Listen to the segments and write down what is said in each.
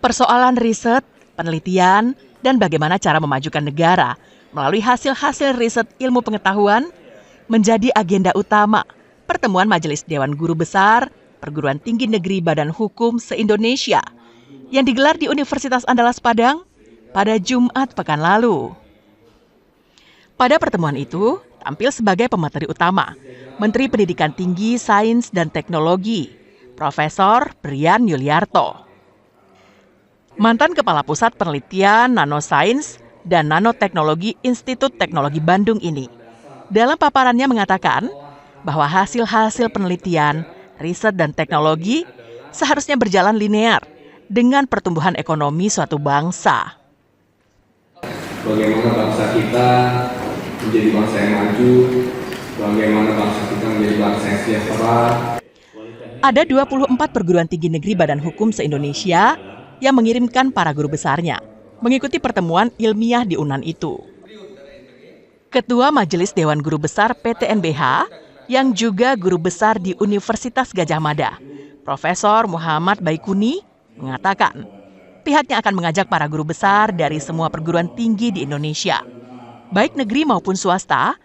Persoalan riset, penelitian, dan bagaimana cara memajukan negara melalui hasil-hasil riset ilmu pengetahuan menjadi agenda utama pertemuan Majelis Dewan Guru Besar Perguruan Tinggi Negeri Badan Hukum se-Indonesia yang digelar di Universitas Andalas Padang pada Jumat pekan lalu. Pada pertemuan itu, tampil sebagai pemateri utama Menteri Pendidikan Tinggi, Sains, dan Teknologi, Profesor Brian Yuliarto. Mantan Kepala Pusat Penelitian Nanosains dan Nanoteknologi Institut Teknologi Bandung ini, dalam paparannya mengatakan bahwa hasil-hasil penelitian, riset, dan teknologi seharusnya berjalan linear dengan pertumbuhan ekonomi suatu bangsa. Bagaimana bangsa kita menjadi bangsa yang maju, bagaimana bangsa kita menjadi bangsa yang sejahtera. Ada 24 perguruan tinggi negeri Badan Hukum se-Indonesia yang mengirimkan para guru besarnya mengikuti pertemuan ilmiah di UNAN itu. Ketua Majelis Dewan Guru Besar PTNBH yang juga guru besar di Universitas Gadjah Mada, Profesor Muhammad Baikuni, mengatakan pihaknya akan mengajak para guru besar dari semua perguruan tinggi di Indonesia, baik negeri maupun swasta,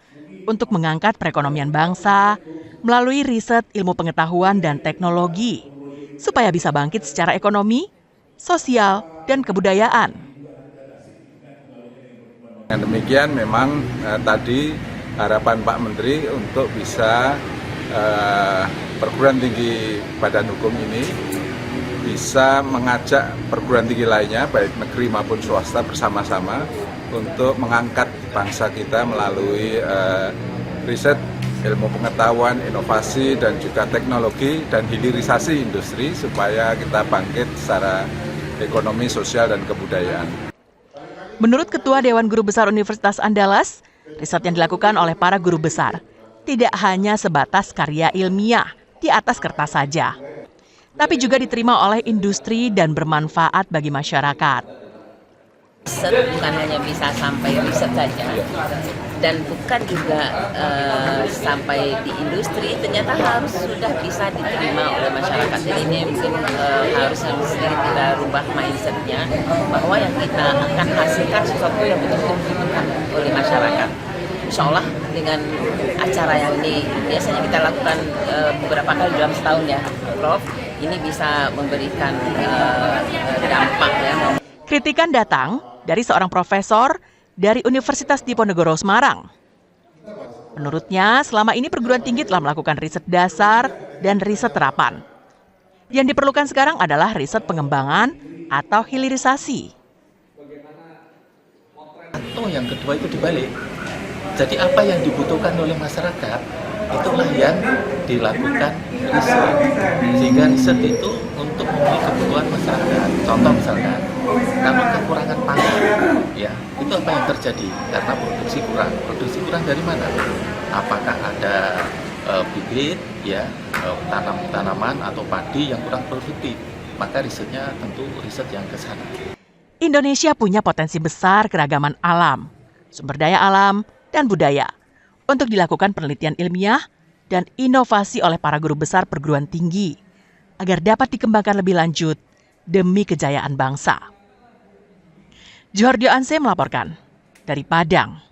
untuk mengangkat perekonomian bangsa melalui riset ilmu pengetahuan dan teknologi, supaya bisa bangkit secara ekonomi, sosial, dan kebudayaan. Dengan demikian memang tadi harapan Pak Menteri untuk bisa perguruan tinggi Badan Hukum ini bisa mengajak perguruan tinggi lainnya, baik negeri maupun swasta bersama-sama untuk mengangkat bangsa kita melalui riset, ilmu pengetahuan, inovasi, dan juga teknologi dan hilirisasi industri supaya kita bangkit secara ekonomi, sosial, dan kebudayaan. Menurut Ketua Dewan Guru Besar Universitas Andalas, riset yang dilakukan oleh para guru besar tidak hanya sebatas karya ilmiah di atas kertas saja, tapi juga diterima oleh industri dan bermanfaat bagi masyarakat. Riset bukan hanya bisa sampai riset saja, dan bukan juga sampai di industri, ternyata harus sudah bisa diterima oleh masyarakat. Jadi ini mungkin harus sedikit kita rubah mindsetnya, bahwa yang kita akan hasilkan sesuatu yang betul-betul dibutuhkan oleh masyarakat. Insya Allah dengan acara yang ini biasanya kita lakukan beberapa kali dalam setahun ya, Prof, ini bisa memberikan dampak ya. Kritikan datang dari seorang profesor dari Universitas Diponegoro Semarang. Menurutnya, selama ini perguruan tinggi telah melakukan riset dasar dan riset terapan. Yang diperlukan sekarang adalah riset pengembangan atau hilirisasi. Atau yang kedua itu dibalik. Jadi apa yang dibutuhkan oleh masyarakat, itulah yang dilakukan riset. Sehingga riset itu untuk memenuhi kebutuhan masyarakat. Contoh misalkan, karena kekurangan pangan, ya itu apa yang terjadi? Karena produksi kurang. Produksi kurang dari mana? Apakah ada bibit, ya tanaman atau padi yang kurang produktif? Maka risetnya tentu riset yang ke sana. Indonesia punya potensi besar keragaman alam, sumber daya alam, dan budaya untuk dilakukan penelitian ilmiah dan inovasi oleh para guru besar perguruan tinggi agar dapat dikembangkan lebih lanjut demi kejayaan bangsa. Johordio Anse melaporkan dari Padang.